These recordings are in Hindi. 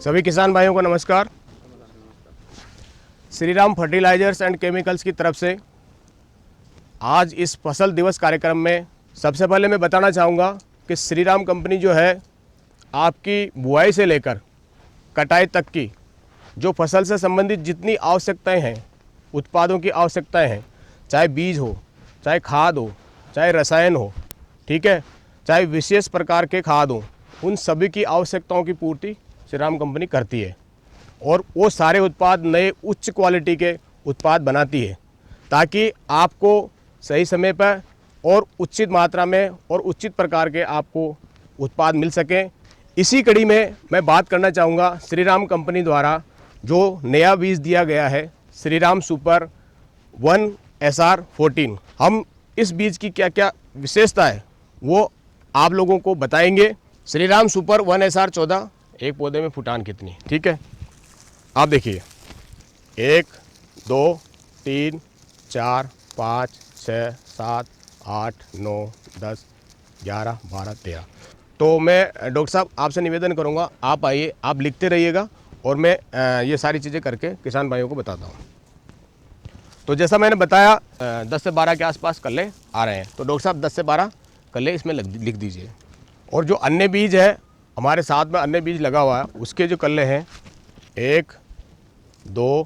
सभी किसान भाइयों को नमस्कार। श्रीराम फर्टिलाइजर्स एंड केमिकल्स की तरफ से आज इस फसल दिवस कार्यक्रम में सबसे पहले मैं बताना चाहूँगा कि श्रीराम कंपनी जो है आपकी बुआई से लेकर कटाई तक की जो फसल से संबंधित जितनी आवश्यकताएं हैं, उत्पादों की आवश्यकताएं हैं, चाहे बीज हो, चाहे खाद हो, चाहे रसायन हो, ठीक है, चाहे विशेष प्रकार के खाद हो, उन सभी की आवश्यकताओं की पूर्ति श्रीराम कंपनी करती है और वो सारे उत्पाद नए उच्च क्वालिटी के उत्पाद बनाती है ताकि आपको सही समय पर और उचित मात्रा में और उचित प्रकार के आपको उत्पाद मिल सकें। इसी कड़ी में मैं बात करना चाहूँगा श्रीराम कंपनी द्वारा जो नया बीज दिया गया है श्रीराम सुपर 1 SR14। हम इस बीज की क्या क्या विशेषता है वो आप लोगों को बताएंगे। श्रीराम सुपर 1 SR14 एक पौधे में फुटान कितनी, ठीक है, आप देखिए 1 2 3 4 5 6 7 8 9 10 11 12 13। तो मैं डॉक्टर साहब आपसे निवेदन करूंगा, आप आइए, आप लिखते रहिएगा और मैं ये सारी चीज़ें करके किसान भाइयों को बताता हूँ। तो जैसा मैंने बताया 10 से 12 के आसपास कल्ले आ रहे हैं, तो डॉक्टर साहब 10 से 12 कल्ले इसमें लिख दीजिए। और जो अन्य बीज है हमारे साथ में अन्य बीज लगा हुआ है उसके जो कल्ले हैं 1 2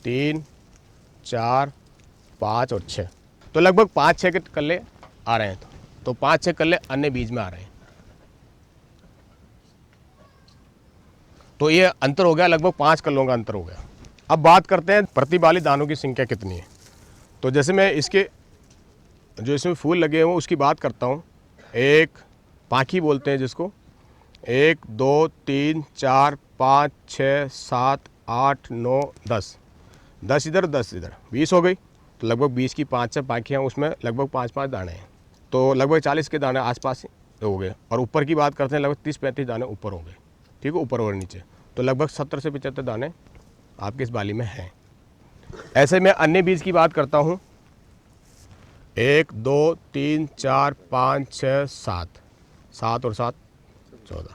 3 4 5 और 6, तो लगभग 5-6 के कल्ले आ रहे हैं। तो 5-6 कल्ले अन्य बीज में आ रहे हैं। तो ये अंतर हो गया, लगभग 5 कल्लों का अंतर हो गया। अब बात करते हैं प्रति बाली दानों की संख्या कितनी है। तो जैसे मैं इसके जो इसमें फूल लगे हुए उसकी बात करता हूँ, एक पाखी बोलते हैं जिसको, 1 2 3 4 5 6 7 8 9 10, 10 इधर 10 इधर, 20 हो गई। तो लगभग 20 की 5-6 पाखियाँ, उसमें लगभग 5-5 दाने हैं, तो लगभग 40 के दाने आसपास हो गए। और ऊपर की बात करते हैं लगभग 30-35 दाने ऊपर हो गए, ठीक है, ऊपर और नीचे, तो लगभग 70 से 75 दाने आपके इस बाली में हैं। ऐसे में अन्य बीज की बात करता हूँ, 1 2 3 4 5 6 7, 7 और 7 14,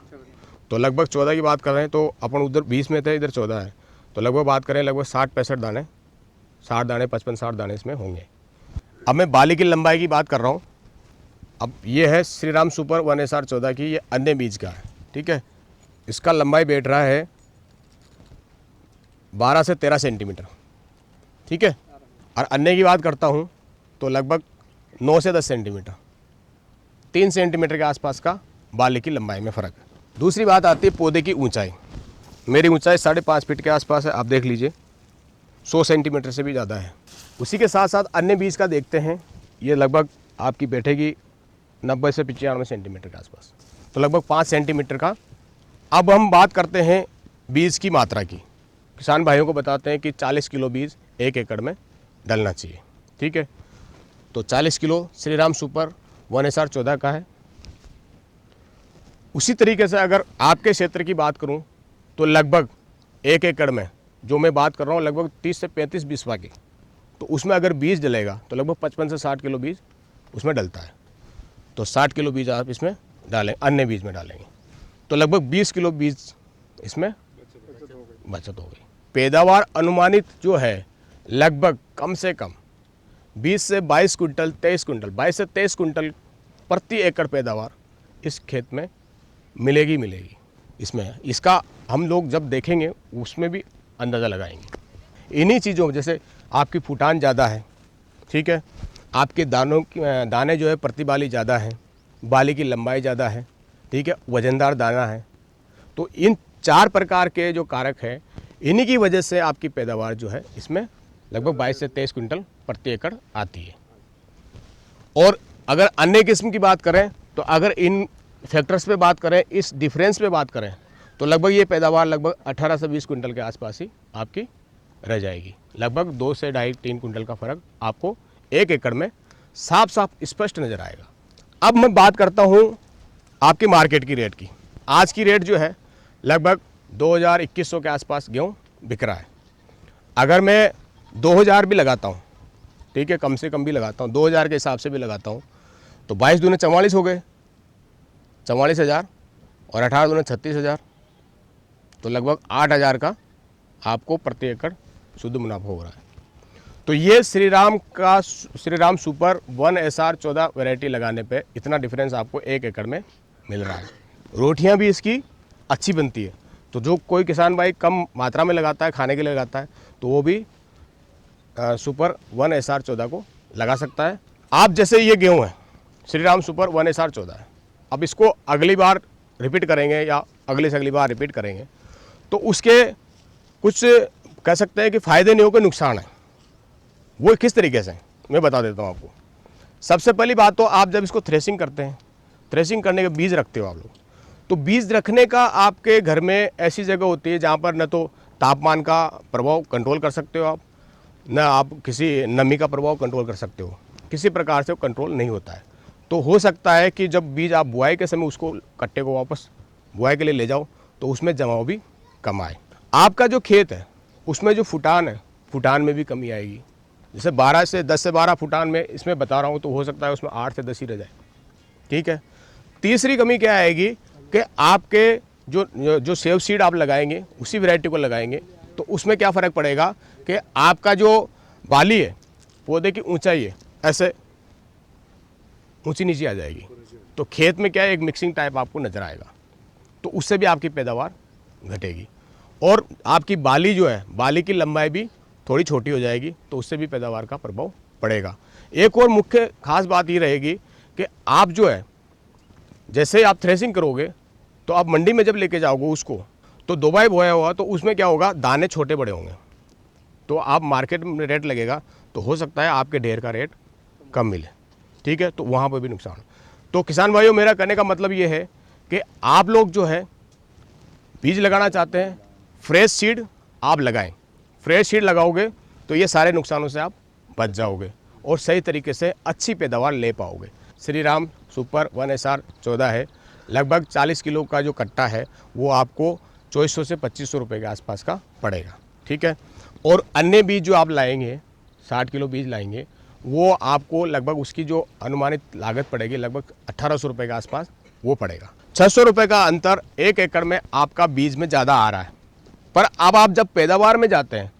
तो लगभग 14 की बात कर रहे हैं। तो अपन उधर 20 में थे, इधर 14 है, तो लगभग बात करें लगभग 60-65 दाने, 60 दाने 55-60 दाने इसमें होंगे। अब मैं बाली की लंबाई की बात कर रहा हूँ। अब ये है श्रीराम सुपर 1 SR14 की, ये अन्य बीज का है, ठीक है। इसका लंबाई बैठ रहा है 12 से 13 सेंटीमीटर, ठीक है। और अन्य की बात करता हूँ तो लगभग 9 से 10 सेंटीमीटर, 3 सेंटीमीटर के आसपास का बाली की लंबाई में फ़र्क है। दूसरी बात आती है पौधे की ऊंचाई। मेरी ऊंचाई 5.5 फीट के आसपास है, आप देख लीजिए, 100 सेंटीमीटर से भी ज़्यादा है। उसी के साथ साथ अन्य बीज का देखते हैं, ये लगभग आपकी बैठेगी 90 से 95 सेंटीमीटर के आसपास, तो लगभग 5 सेंटीमीटर का। अब हम बात करते हैं बीज की मात्रा की। किसान भाइयों को बताते हैं कि 40 किलो बीज 1 एकड़ में डलना चाहिए, ठीक है। तो 40 किलो श्रीराम सुपर 1 SR14 का है। उसी तरीके से अगर आपके क्षेत्र की बात करूं तो लगभग 1 एकड़ में जो मैं बात कर रहा हूं लगभग 30 से 35 बिस्वा की, तो उसमें अगर बीज डलेगा तो लगभग 55 से 60 किलो बीज उसमें डलता है। तो 60 किलो बीज आप इसमें डालें, अन्य बीज में डालेंगे तो लगभग 20 किलो बीज इसमें बचत हो गई। पैदावार अनुमानित जो है लगभग कम से कम 20 से 22 कुंटल, 23 कुंटल, 22 से 23 कुंटल प्रति एकड़ पैदावार इस खेत में मिलेगी। इसमें इसका हम लोग जब देखेंगे उसमें भी अंदाज़ा लगाएंगे। इन्हीं चीज़ों में जैसे आपकी फुटान ज़्यादा है, ठीक है, आपके दाने जो है प्रति बाली ज़्यादा है, बाली की लंबाई ज़्यादा है, ठीक है, वजनदार दाना है, तो इन 4 प्रकार के जो कारक हैं इन्हीं की वजह से आपकी पैदावार जो है इसमें लगभग 22 से 23 कुंटल प्रति एकड़ आती है। और अगर अन्य किस्म की बात करें तो अगर इन फैक्टर्स पे बात करें, इस डिफरेंस पे बात करें तो लगभग ये पैदावार लगभग 18 से 20 कुंटल के आसपास ही आपकी रह जाएगी। लगभग 2 से 2.5-3 कुंटल का फर्क आपको 1 एकड़ में साफ साफ स्पष्ट नज़र आएगा। अब मैं बात करता हूँ आपकी मार्केट की रेट की। आज की रेट जो है लगभग 2000-2100 के आसपास गेहूँ बिक रहा है। अगर मैं 2000 भी लगाता हूँ, ठीक है, कम से कम भी लगाता हूँ, 2000 के हिसाब से भी लगाता हूँ, तो 22 दूने 44 हो गए, 44,000 और 18 दूने 36,000, तो लगभग 8,000 का आपको प्रति एकड़ शुद्ध मुनाफा हो रहा है। तो ये श्रीराम सुपर 1SR14 वैरायटी लगाने पे इतना डिफरेंस आपको 1 एकड़ में मिल रहा है। रोटियां भी इसकी अच्छी बनती है। तो जो कोई किसान भाई कम मात्रा में लगाता है, खाने के लिए लगाता है, तो वो भी सुपर 1SR14 को लगा सकता है। आप जैसे ये गेहूँ है श्रीराम सुपर 1SR14 है, अब इसको अगली बार रिपीट करेंगे या अगली से अगली बार रिपीट करेंगे तो उसके कुछ कह सकते हैं कि फ़ायदे नहीं होकर नुकसान है। वो किस तरीके से मैं बता देता हूँ आपको। सबसे पहली बात तो आप जब इसको थ्रेसिंग करते हैं, थ्रेसिंग करने के बीज रखते हो आप लोग, तो बीज रखने का आपके घर में ऐसी जगह होती है जहाँ पर न तो तापमान का प्रभाव कंट्रोल कर सकते हो आप, न आप किसी नमी का प्रभाव कंट्रोल कर सकते हो, किसी प्रकार से वो कंट्रोल नहीं होता है। तो हो सकता है कि जब बीज आप बुआई के समय उसको कट्टे को वापस बुआई के लिए ले जाओ तो उसमें जमाव भी कम आए। आपका जो खेत है उसमें जो फुटान है, फुटान में भी कमी आएगी। जैसे 10 से 12 फुटान में इसमें बता रहा हूँ, तो हो सकता है उसमें 8 से 10 ही रह जाए। ठीक है। तीसरी कमी क्या आएगी कि आपके जो सेव सीड आप लगाएंगे उसी वैरायटी को लगाएंगे तो उसमें क्या फ़र्क पड़ेगा कि आपका जो बाली है, पौधे की ऊंचाई है, ऐसे ऊंची नीचे आ जाएगी। तो खेत में क्या है, एक मिक्सिंग टाइप आपको नज़र आएगा, तो उससे भी आपकी पैदावार घटेगी। और आपकी बाली जो है, बाली की लंबाई भी थोड़ी छोटी हो जाएगी, तो उससे भी पैदावार का प्रभाव पड़ेगा। एक और मुख्य खास बात ये रहेगी कि आप जो है, जैसे आप थ्रेसिंग करोगे तो आप मंडी में जब लेके जाओगे उसको, तो 2 बार बोया हुआ, तो उसमें क्या होगा, दाने छोटे बड़े होंगे, तो आप मार्केट में रेट लगेगा तो हो सकता है आपके ढेर का रेट कम मिले। ठीक है, तो वहाँ पर भी नुकसान। तो किसान भाइयों, मेरा कहने का मतलब ये है कि आप लोग जो है बीज लगाना चाहते हैं, फ्रेश सीड आप लगाएं। फ्रेश सीड लगाओगे तो ये सारे नुकसानों से आप बच जाओगे और सही तरीके से अच्छी पैदावार ले पाओगे। श्रीराम सुपर 1SR14 है, लगभग 40 किलो का जो कट्टा है वो आपको 2400 से 2500 रुपये के आसपास का पड़ेगा। ठीक है। और अन्य बीज जो आप लाएंगे, 60 किलो बीज लाएंगे, वो आपको लगभग उसकी जो अनुमानित लागत पड़ेगी लगभग 1800 रुपये के आसपास वो पड़ेगा। 600 रुपये का अंतर 1 एकड़ में आपका बीज में ज़्यादा आ रहा है। पर अब आप जब पैदावार में जाते हैं,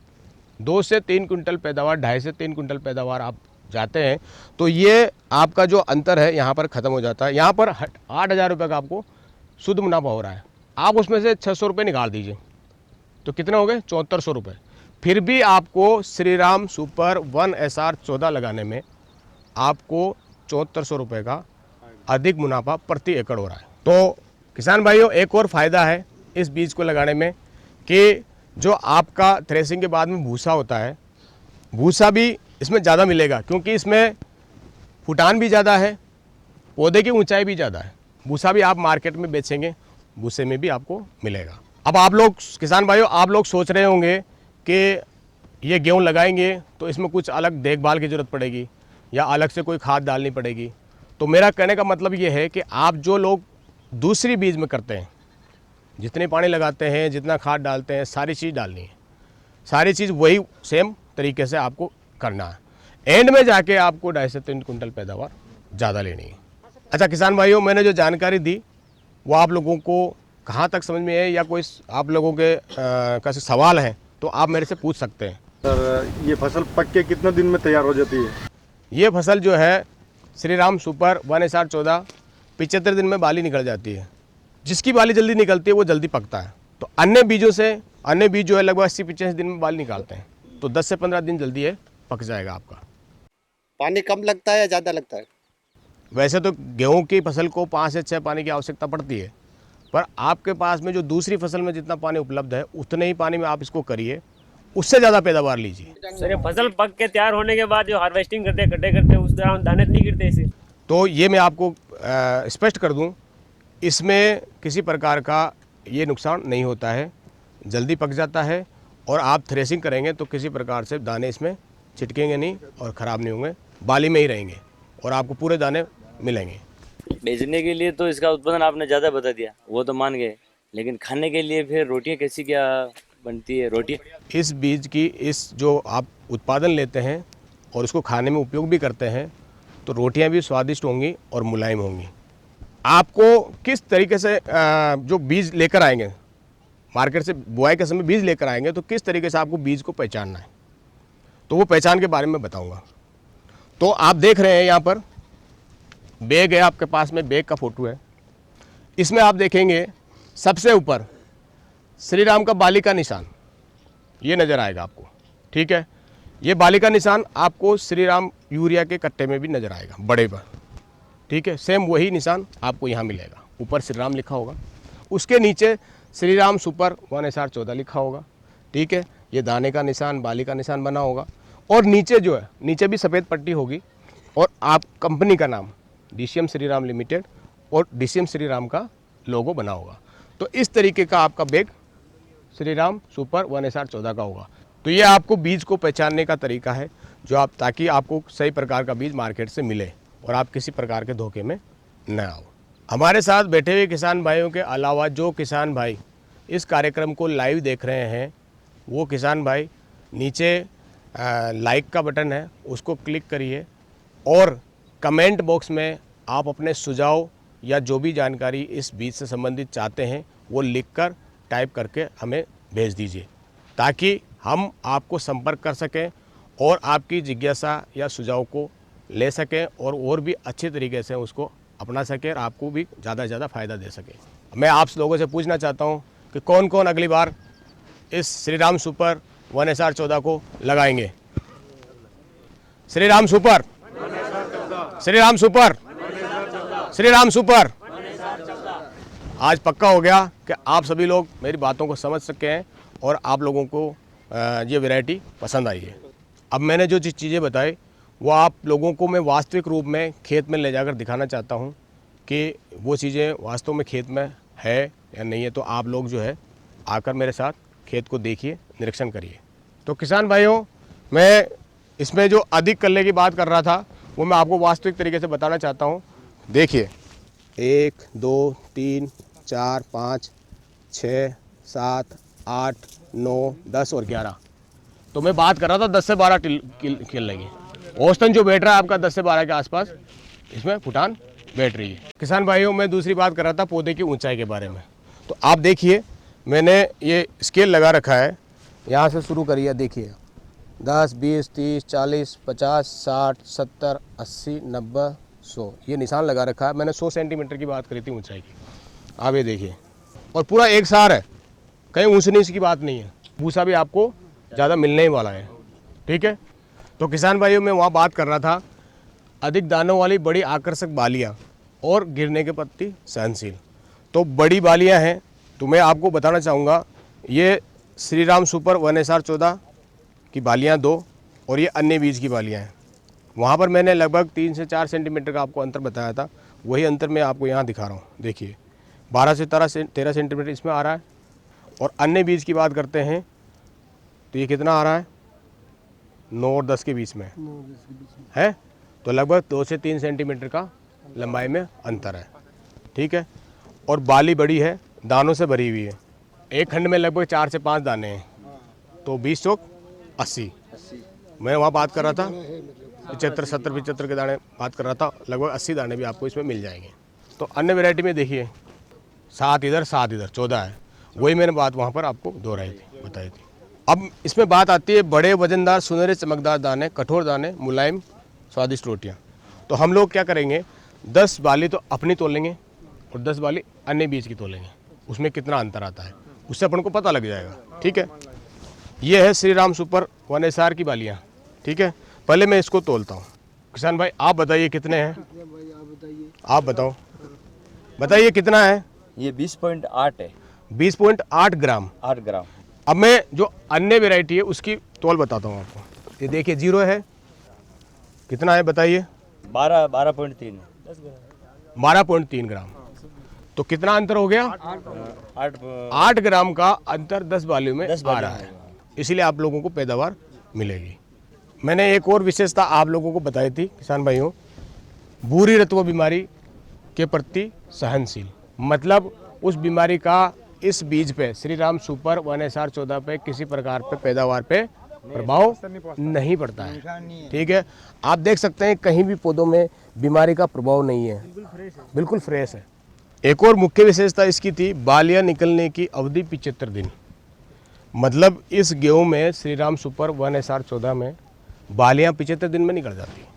2 से 3 कुंटल पैदावार, 2.5 से 3 कुंटल पैदावार आप जाते हैं, तो ये आपका जो अंतर है यहाँ पर ख़त्म हो जाता है। यहाँ पर 8,000 रुपये का आपको शुद्ध मुनाफा हो रहा है। आप उसमें से 600 रुपये निकाल दीजिए तो कितने हो गए, 7400 रुपये। फिर भी आपको श्रीराम सुपर 1SR14 लगाने में आपको 7400 रुपये का अधिक मुनाफा प्रति एकड़ हो रहा है। तो किसान भाइयों, एक और फ़ायदा है इस बीज को लगाने में कि जो आपका थ्रेसिंग के बाद में भूसा होता है, भूसा भी इसमें ज़्यादा मिलेगा, क्योंकि इसमें फुटान भी ज़्यादा है, पौधे की ऊंचाई भी ज़्यादा है। भूसा भी आप मार्केट में बेचेंगे, भूसे में भी आपको मिलेगा। अब आप लोग किसान भाइयों, आप लोग सोच रहे होंगे कि ये गेहूँ लगाएंगे तो इसमें कुछ अलग देखभाल की ज़रूरत पड़ेगी या अलग से कोई खाद डालनी पड़ेगी। तो मेरा कहने का मतलब ये है कि आप जो लोग दूसरी बीज में करते हैं, जितने पानी लगाते हैं, जितना खाद डालते हैं, सारी चीज़ डालनी है, सारी चीज़ वही सेम तरीके से आपको करना है। एंड में जाके आपको 2.5 से 3 कुंटल पैदावार ज़्यादा लेनी है। अच्छा किसान भाइयों, मैंने जो जानकारी दी वो आप लोगों को कहाँ तक समझ में है, या कोई आप लोगों के कैसे सवाल हैं तो आप मेरे से पूछ सकते हैं। सर, ये फसल पक के कितने दिन में तैयार हो जाती है? ये फसल जो है श्रीराम सुपर 1SR14 75 दिन में बाली निकल जाती है। जिसकी बाली जल्दी निकलती है वो जल्दी पकता है। तो अन्य बीजों से, अन्य बीज जो है लगभग 80-85 दिन में बाली निकालते हैं, तो 10 से 15 दिन जल्दी है पक जाएगा आपका। पानी कम लगता है या ज़्यादा लगता है? वैसे तो गेहूं की फसल को 5 से 6 पानी की आवश्यकता पड़ती है, पर आपके पास में जो दूसरी फसल में जितना पानी उपलब्ध है उतने ही पानी में आप इसको करिए, उससे ज़्यादा पैदावार लीजिए। सर, ये फसल पक के तैयार होने के बाद जो हार्वेस्टिंग करते हैं, गड्ढे करते हैं, उस दौरान दाने तो नहीं गिरते इसे? तो ये मैं आपको स्पष्ट कर दूं, इसमें किसी प्रकार का ये नुकसान नहीं होता है, जल्दी पक जाता है। और आप थ्रेसिंग करेंगे तो किसी प्रकार से दाने इसमें छिटकेंगे नहीं और ख़राब नहीं होंगे, बाली में ही रहेंगे और आपको पूरे दाने मिलेंगे। बेचने के लिए तो इसका उत्पादन आपने ज़्यादा बता दिया, वो तो मान गए, लेकिन खाने के लिए फिर रोटियां कैसी क्या बनती है? रोटी इस बीज की, इस जो आप उत्पादन लेते हैं और उसको खाने में उपयोग भी करते हैं, तो रोटियां भी स्वादिष्ट होंगी और मुलायम होंगी। आपको किस तरीके से जो बीज लेकर आएंगे, मार्केट से बुआई के समय बीज लेकर आएंगे तो किस तरीके से आपको बीज को पहचानना है, तो वो पहचान के बारे में बताऊंगा। तो आप देख रहे हैं यहाँ पर बैग है आपके पास में, बैग का फोटो है। इसमें आप देखेंगे सबसे ऊपर श्री राम का बाली का निशान ये नज़र आएगा आपको, ठीक है। ये बाली का निशान आपको श्री राम यूरिया के कट्टे में भी नज़र आएगा बड़े पर, ठीक है। सेम वही निशान आपको यहाँ मिलेगा, ऊपर श्री राम लिखा होगा, उसके नीचे श्री राम सुपर 1SR14 लिखा होगा, ठीक है। ये दाने का निशान, बाली का निशान बना होगा, और नीचे जो है, नीचे भी सफ़ेद पट्टी होगी, और आप कंपनी का नाम DCM श्री राम लिमिटेड और DCM श्री राम का लोगो बना होगा। तो इस तरीके का आपका bag Shri Ram super 1SR14 का होगा। तो ये आपको बीज को पहचानने का तरीका है, जो आप, ताकि आपको सही प्रकार का बीज मार्केट से मिले और आप किसी प्रकार के धोखे में न आओ। हमारे साथ बैठे हुए किसान भाइयों के अलावा जो किसान भाई इस कार्यक्रम को लाइव देख रहे हैं, वो किसान भाई नीचे लाइक का बटन है, उसको क्लिक करिए और कमेंट बॉक्स में आप अपने सुझाव या जो भी जानकारी इस बीज से संबंधित चाहते हैं वो लिखकर टाइप करके हमें भेज दीजिए, ताकि हम आपको संपर्क कर सकें और आपकी जिज्ञासा या सुझाव को ले सकें और भी अच्छे तरीके से उसको अपना सकें और आपको भी ज़्यादा से ज़्यादा फ़ायदा दे सकें। मैं आप लोगों से पूछना चाहता हूं कि कौन कौन अगली बार इस श्री राम सुपर 1SR14 को लगाएंगे। Shri Ram super, Shri Ram super, Shri Ram super. आज पक्का हो गया कि आप सभी लोग मेरी बातों को समझ सके हैं और आप लोगों को ये वैरायटी पसंद आई है। अब मैंने जो चीज़ें बताई वो आप लोगों को मैं वास्तविक रूप में खेत में ले जाकर दिखाना चाहता हूँ कि वो चीज़ें वास्तव में खेत में है या नहीं है। तो आप लोग जो है आकर मेरे साथ खेत को देखिए, निरीक्षण करिए। तो किसान भाइयों, मैं इसमें जो अधिक कल्ले की बात कर रहा था वो मैं आपको वास्तविक तरीके से बताना चाहता हूँ। देखिए 1 2 3 4 5 6 7 8 9 10 और 11, तो मैं बात कर रहा था 10 से 12 किल्ले की। औसतन जो बैठ रहा है आपका 10 से 12 के आसपास इसमें फुटान बैठ रही है। किसान भाइयों, मैं दूसरी बात कर रहा था पौधे की ऊंचाई के बारे में। तो आप देखिए मैंने ये स्केल लगा रखा है, यहाँ से शुरू करिए, देखिए 10 20 30 40 50 60 70 80 90 100 ये निशान लगा रखा है। मैंने 100 सेंटीमीटर की बात करी थी ऊंचाई की। आप ये देखिए, और पूरा एक सार है, कहीं ऊंच नीच की बात नहीं है। भूसा भी आपको ज़्यादा मिलने ही वाला है, ठीक है। तो किसान भाइयों, मैं वहाँ बात कर रहा था अधिक दानों वाली बड़ी आकर्षक बालियाँ और गिरने के पत्ती सहनशील। तो बड़ी बालियाँ हैं, तो मैं आपको बताना चाहूँगा ये श्री राम सुपर 1SR14 की बालियाँ 2 और ये अन्य बीज की बालियाँ हैं। वहाँ पर मैंने लगभग 3 से 4 सेंटीमीटर का आपको अंतर बताया था, वही अंतर मैं आपको यहाँ दिखा रहा हूँ। देखिए 12 से 13 सेंटीमीटर इसमें आ रहा है। और अन्य बीज की बात करते हैं तो ये कितना आ रहा है, 9 और 10 के बीच में है। तो लगभग 2 से 3 सेंटीमीटर का लंबाई में अंतर है, ठीक है। और बाली बड़ी है, दानों से भरी हुई है। एक खंड में लगभग 4 से 5 दाने हैं, तो 20 चौक 80। मैं वहाँ बात कर रहा था 75 70 75 के दाने बात कर रहा था, लगभग 80 दाने भी आपको इसमें मिल जाएंगे। तो अन्य वैरायटी में देखिए 7 इधर 7 इधर 14 है, वही मैंने बात वहाँ पर आपको दोहराई थी, बताई थी। अब इसमें बात आती है बड़े वजनदार सुनहरे चमकदार दाने, कठोर दाने, मुलायम स्वादिष्ट रोटियाँ। तो हम लोग क्या करेंगे, 10 बाली तो अपनी तोलेंगे और 10 बाली अन्य बीज की तोलेंगे, उसमें कितना अंतर आता है उससे अपन को पता लग जाएगा, ठीक है। ये है श्री राम सुपर 1SR की बालियाँ, ठीक है। पहले मैं इसको तोलता हूँ। किसान भाई आप बताइए कितने हैं, आप बताओ, बताइए कितना है। ये 20.8 है, 20.8 ग्राम। 8 ग्राम। अब मैं जो अन्य वैरायटी है उसकी तोल बताता हूँ आपको। ये देखिए 0 है, कितना है बताइए, 12.3 है, 12.3 ग्राम। तो कितना अंतर हो गया, 8 ग्राम का अंतर 10 बालियों में आ रहा है, इसीलिए आप लोगों को पैदावार मिलेगी। मैंने एक और विशेषता आप लोगों को बताई थी किसान भाइयों, भूरी रत्व बीमारी के प्रति सहनशील, मतलब उस बीमारी का इस बीज पे श्री राम सुपर 1SR14 पे किसी प्रकार पे पैदावार पे प्रभाव नहीं पड़ता है, ठीक है। आप देख सकते हैं कहीं भी पौधों में बीमारी का प्रभाव नहीं है, बिल्कुल फ्रेश है। एक और मुख्य विशेषता इसकी थी, बालियां निकलने की अवधि 75 दिन। मतलब इस गेहूं में श्रीराम सुपर 1SR 14 में बालियां 75 दिन में निकल जाती हैं।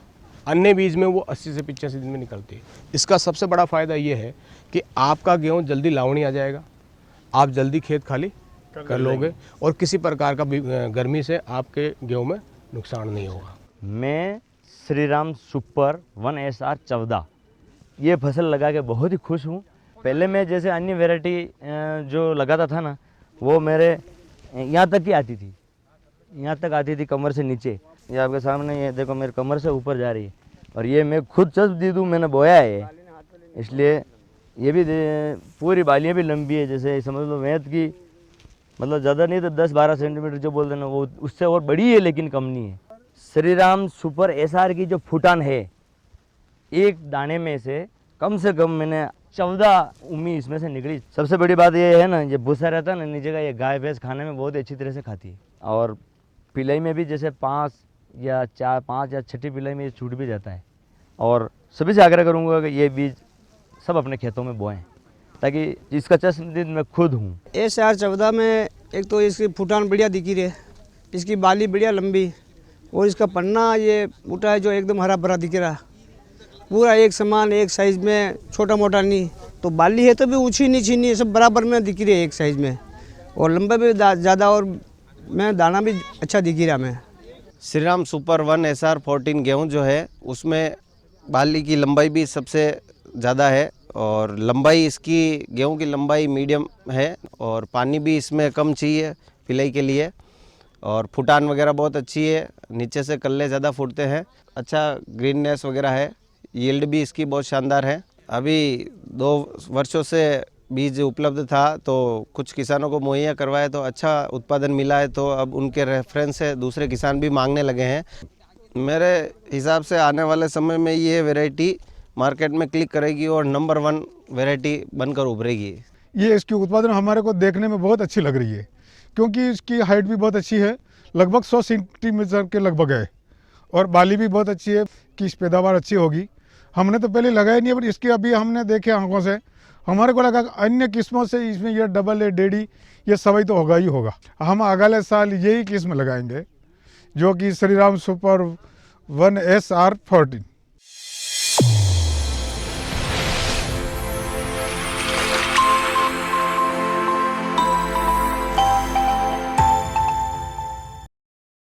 अन्य बीज में वो 80 से 85 दिन में निकलती है। इसका सबसे बड़ा फ़ायदा ये है कि आपका गेहूं जल्दी लावणी आ जाएगा, आप जल्दी खेत खाली कर लोगे और किसी प्रकार का गर्मी से आपके गेहूं में नुकसान नहीं होगा। मैं श्रीराम सुपर 1SR 14 ये फसल लगा के बहुत ही खुश हूँ। पहले मैं जैसे अन्य वैरायटी जो लगाता था ना, वो मेरे यहाँ तक ही आती थी, यहाँ तक आती थी कमर से नीचे। ये आपके सामने ये देखो मेरे कमर से ऊपर जा रही है, और ये मैं खुद चस्प दी दूँ मैंने बोया है, इसलिए ये भी पूरी बालियाँ भी लंबी है। जैसे समझ लो वेद की, मतलब ज़्यादा नहीं तो 10-12 सेंटीमीटर जो बोलते हैं ना, वो उससे और बड़ी है लेकिन कम नहीं है। श्रीराम सुपर SR की जो फुटान है, एक दाने में से कम मैंने 14 उम्मी इसमें से निकली। सबसे बड़ी बात ये है ना, ये भूसा रहता है ना नीचे का, ये गाय भैंस खाने में बहुत अच्छी तरह से खाती है, और पिलाई में भी जैसे 5 या 6ठी पिलाई में ये छूट भी जाता है। और सभी से आग्रह करूँगा कि ये बीज सब अपने खेतों में बोएं, ताकि इसका चश्मदीद मैं खुद हूँ। SR 14 में एक तो इसकी फुटान बढ़िया दिखी रही, इसकी बाली बढ़िया लंबी, और इसका पन्ना ये बूटा है जो एकदम हरा भरा दिख रहा, पूरा एक समान एक साइज़ में, छोटा मोटा नहीं। तो बाली है तो भी ऊँची नीची नहीं, सब बराबर में दिख रही है एक साइज़ में, और लंबा भी ज़्यादा, और मैं दाना भी अच्छा दिख रहा। मैं श्रीराम सुपर 1SR 14 गेहूं जो है उसमें बाली की लंबाई भी सबसे ज़्यादा है, और लंबाई इसकी गेहूं की लंबाई मीडियम है, और पानी भी इसमें कम चाहिए पिलाई के लिए, और फुटान वगैरह बहुत अच्छी है, नीचे से कल्ले ज़्यादा फूटते हैं, अच्छा ग्रीननेस वगैरह है, यील्ड भी इसकी बहुत शानदार है। अभी 2 वर्षों से बीज उपलब्ध था तो कुछ किसानों को मुहैया करवाया तो अच्छा उत्पादन मिला है, तो अब उनके रेफरेंस से दूसरे किसान भी मांगने लगे हैं। मेरे हिसाब से आने वाले समय में ये वैरायटी मार्केट में क्लिक करेगी और नंबर 1 वैरायटी बनकर उभरेगी। ये इसकी उत्पादन हमारे को देखने में बहुत अच्छी लग रही है, क्योंकि इसकी हाइट भी बहुत अच्छी है, लगभग 100 सेंटीमीटर के लगभग है, और बाली भी बहुत अच्छी है कि इस पैदावार अच्छी होगी। हमने तो पहले लगाया नहीं है, पर इसकी अभी हमने देखे आंखों से, हमारे को लगा अन्य किस्मों से इसमें ये डबल है, डेडी, ये सभी तो होगा ही होगा। हम अगले साल यही किस्म लगाएंगे जो कि श्रीराम सुपर 1SR 14।